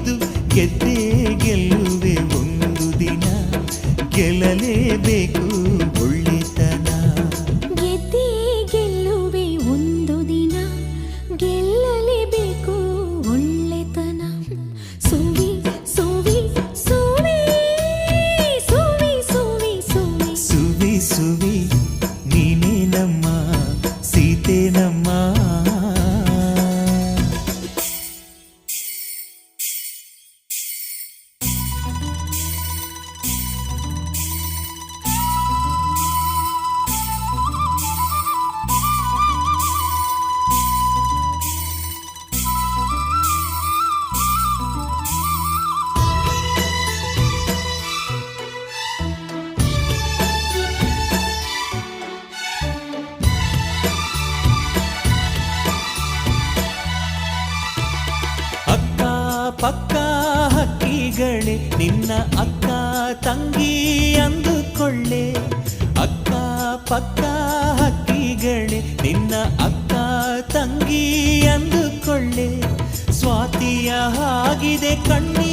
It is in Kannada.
ಇದ್ದು ಗೆದ್ದೇ ಗೆಲ್ಲುವೆ ಒಂದು ದಿನ, ಗೆಲ್ಲಲೇಬೇಕು ಒಳ್ಳೆತನ. ಗೆದ್ದೇ ಗೆಲ್ಲುವೆ ಒಂದು ದಿನ, ಗೆಲ್ಲಲೇಬೇಕು ಒಳ್ಳೆತನ. ಸುವಿ ಸುವಿ ಸುವಿ ಸುವಿ ಸುವಿ ಸುವಿ ಸುವಿ ಸುವಿ ನೀನೇ ನಮ್ಮ ಸೀತೆ ನಮ್ಮ. ಅಕ್ಕ ಪಕ್ಕ ಹಕ್ಕಿಗಳೇ ನಿನ್ನ ಅಕ್ಕ ತಂಗಿ ಅಂದುಕೊಳ್ಳೆ, ಅಕ್ಕ ಪಕ್ಕ ಹಕ್ಕಿಗಳೇ ನಿನ್ನ ಅಕ್ಕ ತಂಗಿ ಅಂದುಕೊಳ್ಳೆ. ಸ್ವಾತಿಯ ಹಾಗಿದೆ ಕಣ್ಣಿ